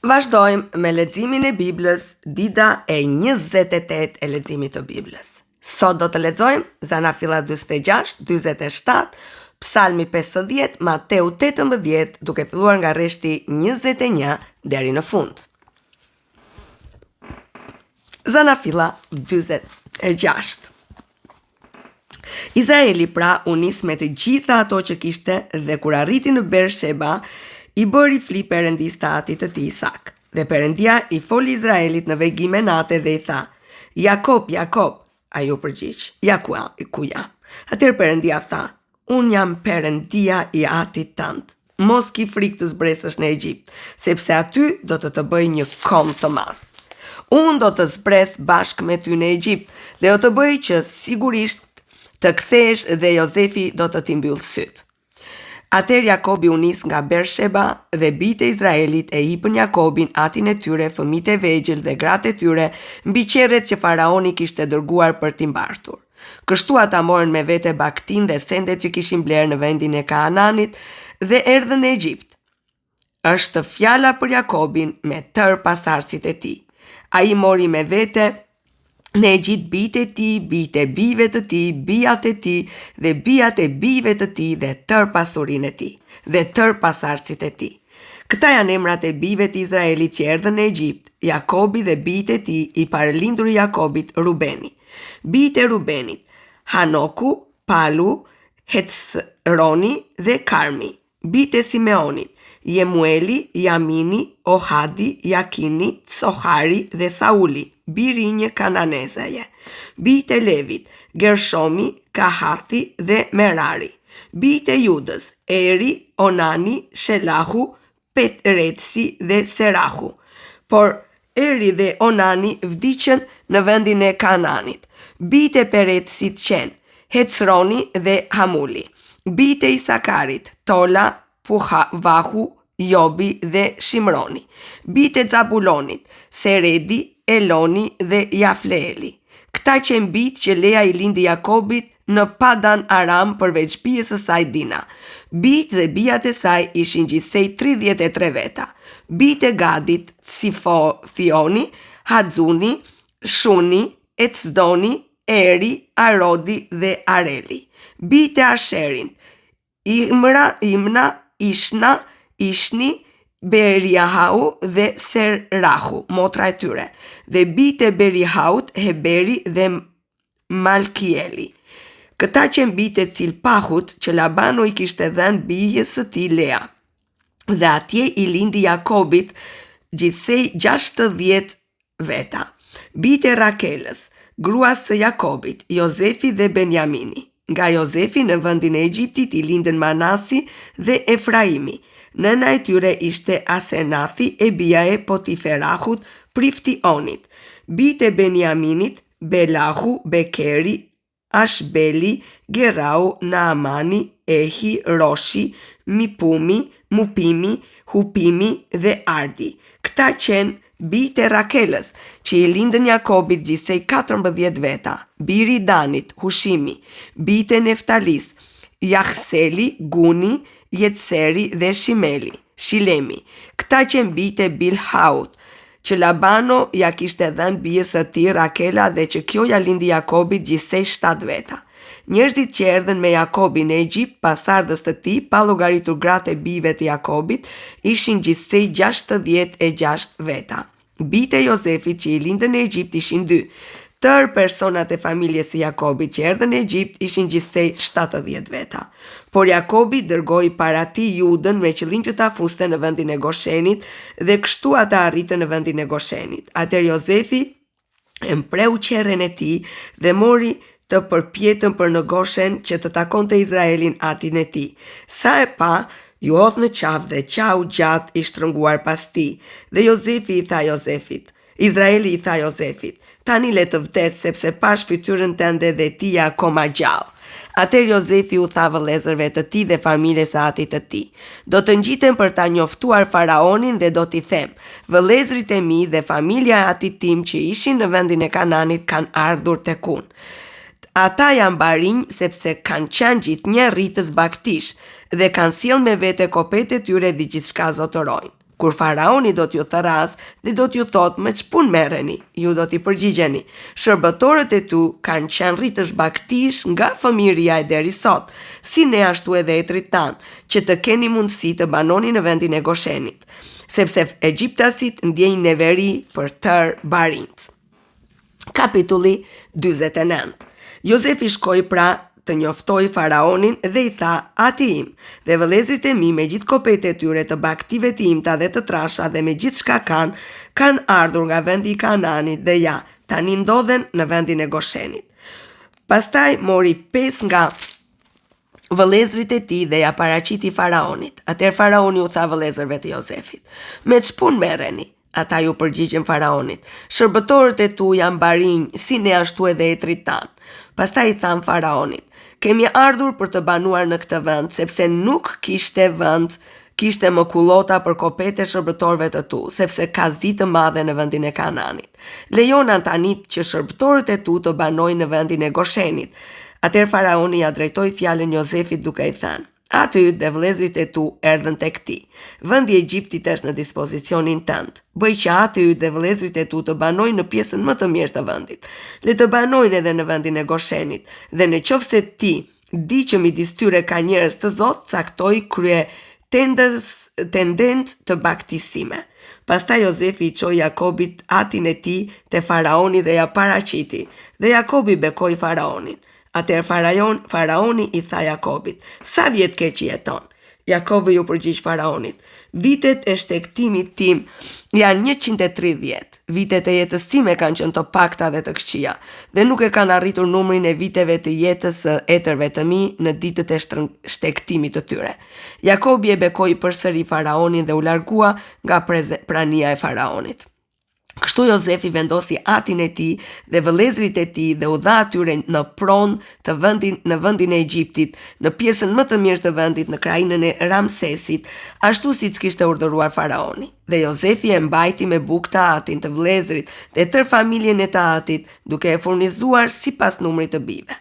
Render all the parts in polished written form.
Vazhdojmë me leximin e Biblës, dita e 28 e leximit të Biblës. Sot do të lexojmë Zanafilla 46, 47, Psalmi 50, Mateu 18, duke filluar nga rreshti 21 deri në fund. Zanafilla 46. Izraeli pra u nis me të gjitha ato që kishte dhe kur arriti në Bersheba, i bëri fli Perëndis të atit të tij Isak. Dhe Perëndia i foli Izraelit në vegime nate dhe i tha: Jakob, Jakob, ai u përgjigj: Ja ku jam. Atëherë Perëndia tha: Unë jam Perëndia i atit tënd. Mos ki frikë të zbresësh në Egjipt, sepse aty do të bëj një kom të madh. Unë do të zbres bashkë me ty në Egjipt dhe do të bëj që sigurisht të kthesh dhe Jozefi do të t'i mbyll syt. Atëherë Jakobi u nis nga Bersheba dhe bijtë e Izraelit e hipën Jakobin, atin e tyre, fëmijët e vegjël dhe gratë e tyre mbi qerret që faraoni kishte dërguar për t'i mbartur. Kështu ata morën me vete baktin dhe sendet që kishin blerë në vendin e Kaananit dhe erdhën në Egjipt. Është fjala për Jakobin me tërë pasardhësit e tij. Ai mori me vete në Egjipt bijtë e tij, bijtë e bijve të tij, bijat e tij dhe bijat e bijve të tij dhe tërë pasurinë e tij dhe tërë pasardhësit e tij. Këta janë emrat e bijve të Izraelit që erdhën në Egjipt: Jakobi dhe bijtë e tij, i paralinduri Jakobit, Rubeni. Bijtë e Rubenit: Hanoku, Palu, Hecroni dhe Karmi. Bijtë e Simeonit: Jemueli, Jamini, Ohadi, Jakini, Tsohari dhe Sauli, biri një Kananezaje. Bijtë e Levit: Gershomi, Kahathi dhe Merari. Bijtë e Judës: Eri, Onani, Shelahu, Petretsi dhe Serahu. Por Eri dhe Onani vdiqën në vendin e Kananit. Bijtë e Peretsit qenë Hecroni dhe Hamuli. Bijtë e Isakarit: Tola, Vahu, Jobi dhe Shimroni. Bijtë e Zabulonit: Seredi, Eloni dhe Jafleeli. Këta qenë bijtë që Lea i lindi Jakobit në Padan Aram përveç bijës së saj Dina. Bijtë dhe bijat e saj ishin gjithsej 33 veta. Bijtë e Gadit: Thioni, Hadzuni, Shuni, Ecdoni, Eri, Arodi dhe Areli. Bijtë e Asherin: Imna, Ishna, Ishni, Beriahau dhe Serahu, motra e tyre. Dhe bijtë e Berihaut: Heberi dhe Malkieli. Këta qenë bijtë e Cilpahut që Labano i kishte dhënë bijës së tij Lea. Dhe atje i lindi Jakobit gjithsej 60 veta. Bijtë e Rakelës, gruas së Jakobit: Jozefi dhe Benjamini. Nga Jozefi në vendin e Egjiptit i lindën Manasi dhe Efraimi. Nëna e tyre ishte Asenathi, e bija e Potiferahut, Priftionit. Bijtë e Benjaminit: Belahu, Bekeri, Ashbeli, Gerau, Naamani, Ehi, Roshi, Mipumi, Mupimi, Hupimi dhe Ardi. Këta qenë bijtë e Rakelës, që i lindën Jakobit gjithsej 14 veta. Biri i Danit: Hushimi. Bijtë e Neftalis: Jahseli, Guni, Jetseri dhe Shilemi. Këta qenë bijtë e Bilhaut, që Labano ja kishte dhënë bijës së tij Rakela dhe që kjo ja lindi Jakobit gjithsej 7 veta. Njerëzit që erdhën me Jakobin në Egjipt, pasardhës të tij, pa llogaritur gratë e bijve të Jakobit, ishin gjithsej 66 veta. Bijtë e Jozefit që i lindën në Egjipt ishin 2. Tërë personat e familjes së Jakobit që erdhën në Egjipt ishin gjithsej 70 veta. Por Jakobi dërgoi para tij Judën me qëllim që ta fuste në vendin e Goshenit dhe kështu ata arritën në vendin e Goshenit. Atëherë Jozefi e mpreu qerren e tij dhe mori të përpjetën për në Goshen që të takonte Izraelin atin e tij. Sa e pa, ju hodh në qafë dhe qau gjatë i shtrënguar pas tij. Dhe Jozefi i tha Jozefit, Izraeli i tha Jozefit: Tani le të vdes, sepse pash fytyrën tënde dhe ti je akoma gjallë. Atëherë Jozefi u tha vëllezërve të tij dhe familjes së atit të tij: Do të ngjitem për ta njoftuar faraonin dhe do t'i them: Vëllezërit e mi dhe familja e atit tim që ishin në vendin e Kananit kanë ardhur tek unë. Ata janë barinj sepse kanë qenë gjithnjë rritës baktish dhe kanë sjell me vete kopet e tyre dhe gjithçka zotërojnë. Kur faraoni do t'ju tharas dhe do t'ju thot me ç'pun merreni, ju do t'i përgjigjeni: shërbëtorët e tu kanë qenë rritësh baktish nga fëmijëria e deri sot, si ne ashtu edhe etrit tanë, që të keni mundësi të banoni në vendin e Goshenit, sepse egjiptasit ndjejnë neveri për tër barinj. Kapitulli 49. Jozefi shkoi pra të njoftoi faraonin dhe i tha: ati im dhe vëllezrit e mi me gjithë kopet e tyre të baktive të imta dhe të trasha dhe me gjithë shka kanë ardhur nga vendi i Kananit dhe ja, tani ndodhen në vendin e Goshenit. Pastaj mori 5 nga vëllezrit e tij dhe ja paraqiti faraonit. Atëherë faraoni u tha vëllezërve të Jozefit: me ç'punë merreni? Ata ju përgjigjen faraonit: shërbëtorët e tu janë barinj, si ne ashtu edhe etrit tanë. Pastaj i than faraonit: kemi ardhur për të banuar në këtë vend, sepse nuk kishte më kullota për kopet e shërbëtorëve të tu, sepse ka zi të madhe në vendin e Kananit. Lejon tani që shërbëtorët e tu të banojnë në vendin e Goshenit. Atëherë faraoni ja drejtoi fjalën Jozefit duke i thënë: aty dhe vëllezrit e tu erdhën tek ti. Vendi i Egjiptit është në dispozicionin tënd. Bëj që aty dhe vëllezrit e tu të banojnë në pjesën më të mirë të vendit. Le të banojnë edhe në vendin e Goshenit. Dhe në qoftë se ti di që midis tyre ka njerëz të Zot, caktoj krye tendent të baktisime. Pastaj Jozefi i çoi Jakobit atin e tij te faraoni dhe ja paraqiti. Dhe Jakobi bekoi faraonin. Atëherë faraoni i tha Jakobit: sa vjet ke që jeton? Jakobi ju përgjigj faraonit: vitet e shtektimit tim janë 130. Vitet e jetës time kanë qenë të pakta dhe të këqija, dhe nuk e kanë arritur numrin e viteve të jetës së etërve të mi në ditët e shtektimit të tyre. Jakobi e bekoi përsëri faraonin dhe u largua nga prania e faraonit. Kështu Jozefi vendosi atin e tij dhe vëllezrit e tij dhe u dha atyre në pronë në vendin e Egjiptit, në pjesën më të mirë të vendit, në krajinën e Ramsesit, ashtu siç kishte urdhëruar faraoni. Dhe Jozefi e mbajti me bukë të atin të vëllezrit dhe tërë familjen e të atit, duke e furnizuar sipas numrit të bijve.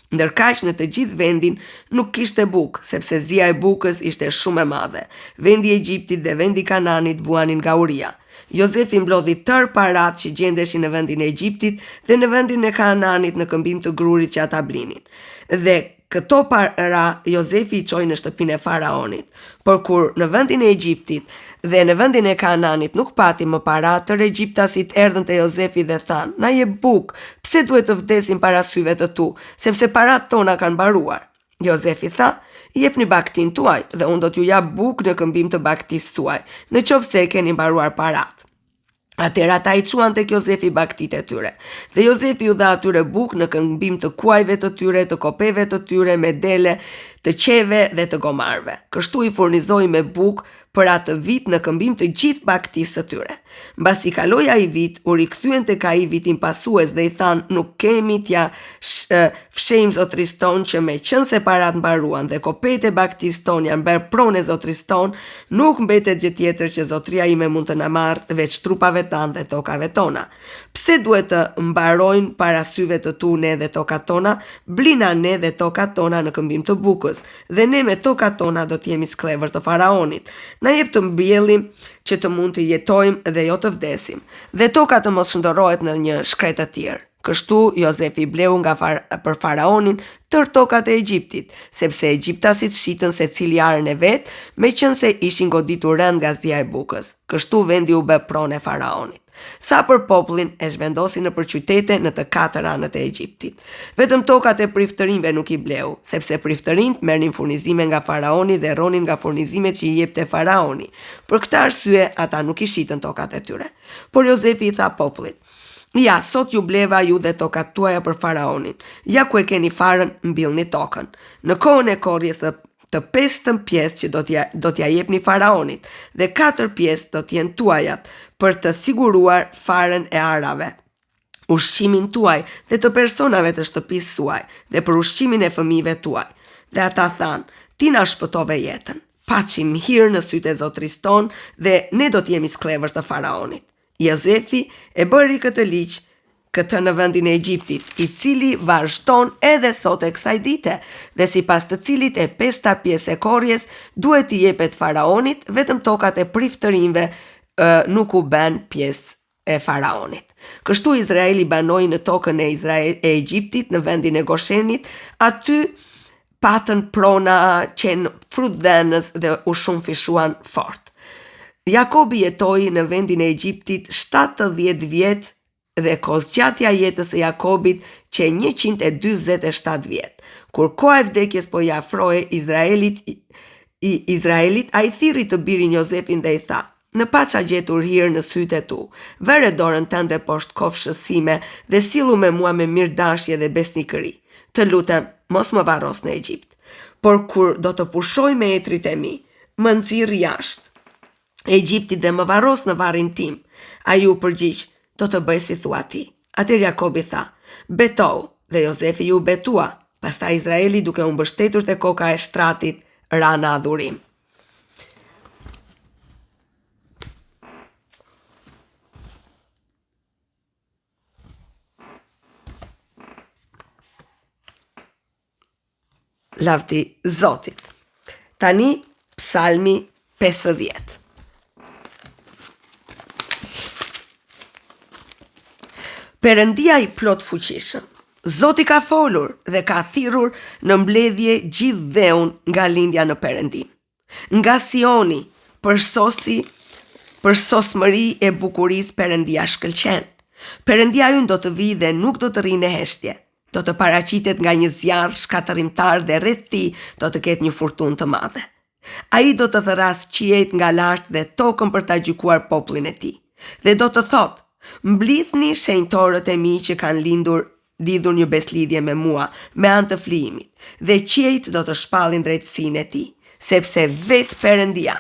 Ndërkaq në të gjithë vendin nuk kishte bukë, sepse zia e bukës ishte shumë e madhe. Vendi i Egjiptit dhe vendi i Kananit vuanin nga uria. Jozefi mblodhi tërë parat që gjendeshin në vendin e Egjiptit dhe në vendin e Kananit në këmbim të grurit që ata blinin. Dhe këto para Jozefi i çoi në shtëpinë e faraonit. Por kur në vendin e Egjiptit dhe në vendin e Kananit nuk pati më para, tërë egjiptasit erdhën te Jozefi dhe thanë: na jep bukë, pse duhet të vdesim para syve të tu, sepse parat tona kanë mbaruar. Jozefi tha: jepni baktin tuaj dhe unë do t'ju jap bukë në këmbim të baktisë tuaj, në qoftë se e keni mbaruar parat. Atëherë ata i çuan tek Jozefi baktit e tyre. Dhe Jozefi u dha atyre bukë në këmbim të kuajve të tyre, të kopeve të tyre, me dele, të qeve dhe të gomarve. Kështu i furnizoi me bukë për atë vit në këmbim të gjithë baktisë së tyre. Mbasi kaloi ai vit, u rikthyen tek ai vitin pasues dhe i thanë: nuk kemi t'ja fshejmë zotris ton që me qenë se parat mbaruan dhe kopet e baktisë ton janë bërë pronë e zotris ton, nuk mbetet gjë tjetër që zotria ime mund të na marrë veç trupave tanë dhe tokave tona. Pse duhet të mbarojnë para syve të tu ne dhe tokat tona? Blina ne dhe tokat tona në këmbim të bukës, dhe ne me tokat tona do t'jemi sklevër të faraonit. Na jep të mbjellim që të mund të jetojmë dhe jo të vdesim, dhe toka të mos shndërrohet në një shkret të tjerë. Kështu Jozefi bleu për faraonin tërë tokat e Egjiptit, sepse egjiptasit shitën secili arën e vet, meqense ishin goditur rënd nga zia e bukës. Kështu vendi u bë pronë e faraonit. Sa për popullin e zhvendosi në qytete në të 4 anët e Egjiptit. Vetëm tokat e priftërinjve nuk i bleu, sepse priftërinjt merrnin furnizime nga faraoni dhe rronin nga furnizimet që i jepte faraoni. Për këtë arsye ata nuk i shitën tokat e tyre. Por Jozefi i tha popullit: ja, sot ju bleva ju dhe tokat tuaja për faraonin. Ja ku e keni farën, mbillni tokën. Në kohën e korrjes të 5 pjesë që do t'ja jepni faraonit, dhe 4 pjesë do t'jen tuajat, për të siguruar farën e arave, ushqimin tuaj dhe të personave të shtëpisë suaj, dhe për ushqimin e fëmijëve tuaj. Dhe ata thanë: ti na shpëtove jetën, paçim hir në sytë e zotris ton dhe ne do t'jemi sklevër të faraonit. Jozefi e bëri këtë ligj këtë në vendin e Egjiptit, I cili vazhdon edhe sot e kësaj dite, dhe sipas të cilit e 5 pjesë e korrjes duhet I jepet faraonit, vetëm tokat e priftërinjve nuk u bën pjesë e faraonit. Kështu Izraeli banoi në tokën e Egjiptit, në vendin e Goshenit, aty patën prona qenë frutdhenës dhe u shumë fishuan fort. Jakobi jetoi në vendin e Egjiptit 70 vjet dhe kozgjatja jetës e Jakobit që 147 vjet. Kur koha e vdekjes po I afrohej Izraelit, ai thirri të birin Jozefin dhe I tha: "Në paça gjetur hir në sytë e tu, vere dorën tënde poshtë kofshës sime dhe sillu me mua me mirëdashje dhe besnikëri. Të lutem, mos më varros në Egjipt. Por kur do të pushoj me etrit e mi, më nxirr jashtë Egjiptit dhe më varros në varrin tim." Ai u përgjigj: "Do të bëj si thua ti." Atëherë Jakobi tha: "Betou." Dhe Jozefi ju betua. Pastaj Izraeli, duke u mbështetur te koka e shtratit, ra në adhurim. Lavdi Zotit. Tani Psalmi 50. Perëndia I plot fuqishëm, Zoti ka folur dhe ka thirrur në mbledhje gjithë dheun nga lindja në perëndim. Nga Sioni, për sosmëri e bukurisë Perëndia shkëlqen. Perëndia ynë do të vijë dhe nuk do të rrinë në heshtje. Do të paraqitet nga një zjarr shkatërimtar dhe rreth tij do të ketë një furtunë të madhe. Ai do të thërrasë qiejt nga lart dhe tokën për ta gjykuar popullin e tij. Dhe do të thotë: "Mblidhni shenjtorët e mi që kanë lidhur një beslidhje me mua, me anë të flijimit, dhe qiejt do të shpallin drejtësinë e tij, sepse vetë Perëndia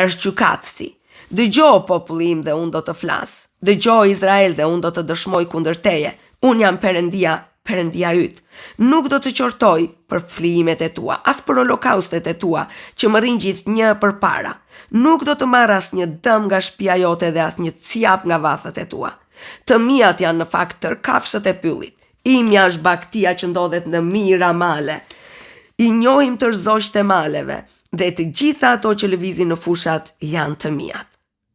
është gjykatësi. Dëgjoj populli im dhe unë do të flas. Dëgjoj Izrael dhe unë do të dëshmoj kundër teje. Unë jam Perëndia, Perëndia yt. Nuk do të qortoj për flijimet e tua, as për holokaustet e tua, që më rrin gjithnjë përpara. Nuk do të marr asnjë dëm nga shtëpia jote dhe asnjë cjap nga vathat e tua. Të mijat janë në fakt tër kafshët e pyllit. Imja është baktia që ndodhet në mijëra male. I njohim tër zogjtë e maleve, dhe të gjitha ato që lëvizin në fushat janë të mijat.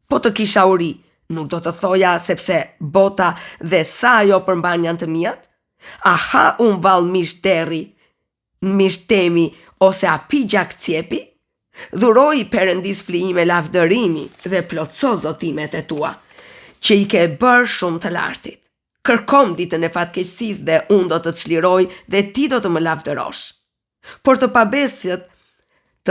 Po të kisha uri, nuk do të thoja sepse bota dhe sa ajo përmban janë të mijat? Aha, unë val mishtemi ose api gjak cjepi? Dhuroj Perëndis flijime lavdërimi dhe plotso zotimet e tua, që I ke bërë shumë të lartit. Kërkom ditën e fatkeqësisë dhe unë do të çliroj dhe ti do të më lavdërosh. Por të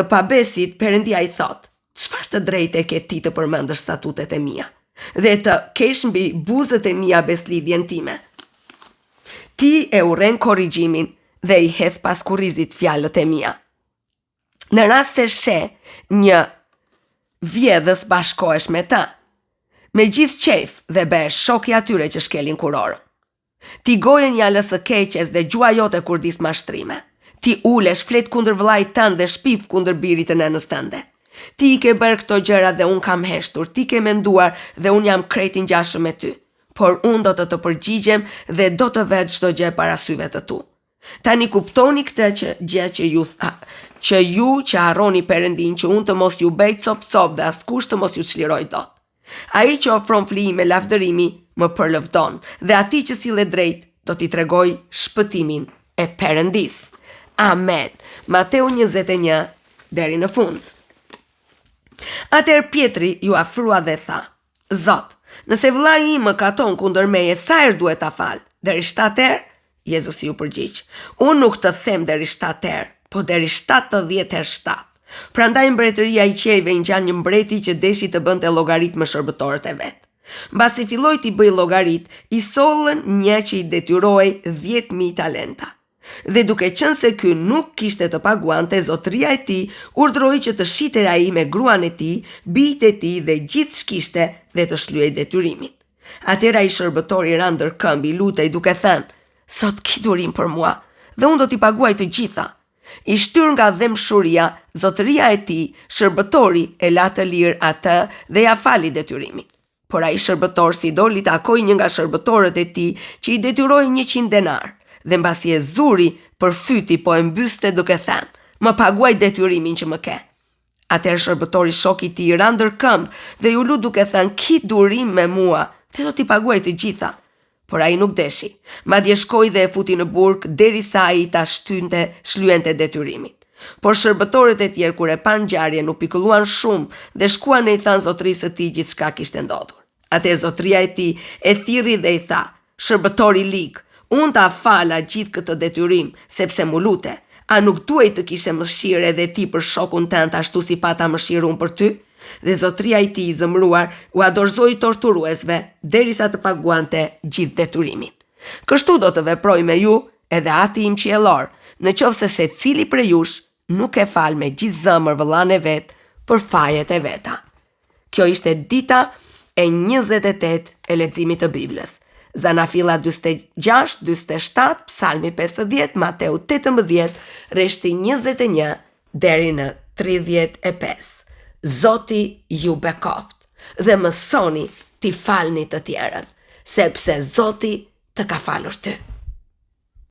pabesit Perëndia I thot: "Çfarë të drejtë ke ti të përmendësh statutet e mia dhe të kesh mbi buzët e mia beslidhjen time? Ti e urren korrigjimin dhe I hedh pas kurrizit fjalët e mia. Në rast se she një vjedhës bashkohesh me ta, me gjithë qef dhe bëhesh shok I atyre që shkelin kurorën. Ti gojen njalës së keqes dhe gjua jote kur dis mashtrime. Ti ulesh flet kundër vllait tënd dhe shpif kundër birit të nënës tënde. Ti I ke bërë këto gjëra dhe unë kam heshtur, ti ke menduar dhe unë jam krejt I ngjashëm me ty. Por unë do të përgjigjem dhe do të vetë çdo gjë para syve të tu. Tani kuptoni këtë që ju që harroni Perëndin, që unë të mos ju bëj cop dhe askush të mos ju çliroj dot. Ai që ofron flijime lavdërimi më përlëvdon, dhe atij që sillet drejt do t'i tregoj shpëtimin e Perëndis." Amen. Mateu 21 deri në fund. Atëherë Pietri ju afrua dhe tha: "Zot, nëse vllai im më katon kundër meje, sa herë duhet ta fal? Deri 7 herë?" Jezusi ju përgjigj: "Unë nuk të them deri 7 herë, po deri 70 herë 7. Prandaj mbretëria I qiejve I ngjan një mbreti që deshi të bënte llogarit me shërbëtorët e vet. Mbasi filloi t'i bëj llogarit, I sollën një që I detyrohej 10.000 talenta. Dhe duke qenë se ky nuk kishte të paguante, zotëria e tij urdhëroi që të shitej ai me gruan e tij, bijtë e tij dhe gjithë ç'kishte dhe të shlyej detyrimin. Atëherë ai shërbëtori ra ndër këmbë, I lutej duke thënë: "Sot ki durim për mua, dhe unë do t'i paguaj të gjitha." I shtyr nga dhemshuria, zotëria e tij, shërbëtori e la të lirë atë dhe ja fali detyrimin. Por ai shërbëtor si doli takoi një nga shërbëtorët e tij që i detyroi 100 denar, dhe mbasi e zuri, përfyti po e mbyste duke thënë: "Më paguaj detyrimin që më ke." Atëherë shërbëtori shoku i tij ra ndër këmbë dhe ju lut duke thënë: "Ki durim me mua, dhe do t'i paguaj të gjitha." Por ai nuk deshi, madje shkoi dhe e futi në burg derisa ai ta shlyente detyrimin. Por shërbëtorët e tjerë kur e pan ngjarjen u pikëlluan shumë dhe shkuan e i thanë zotrisë së tij gjithçka kishte ndodhur. Atëherë zotria e tij e thirrri dhe i tha: "Shërbëtori lig, unë ta fala gjithë këtë detyrim sepse mu lute. A nuk duhej të kishe mëshirë edhe ti për shokun tënd ashtu si pata mëshirë unë për ty?" Dhe zotria i tij i zemëruar u adorzoi torturuesve derisa të paguante gjithë detyrimin. Kështu do të veproj me ju edhe Ati im qiellor, në qoftë se secili prej jush nuk e fal me gjithë zemër vëllain e vet për fajet e veta. Kjo ishte dita e 28 e leximit të Biblës. Zanafilla 46, 47, Psalmi 50, Mateu 18, rreshti 21 deri në 35. Zoti ju bekoft dhe mësoni t'i falni të tjerët, sepse Zoti të ka falur ty.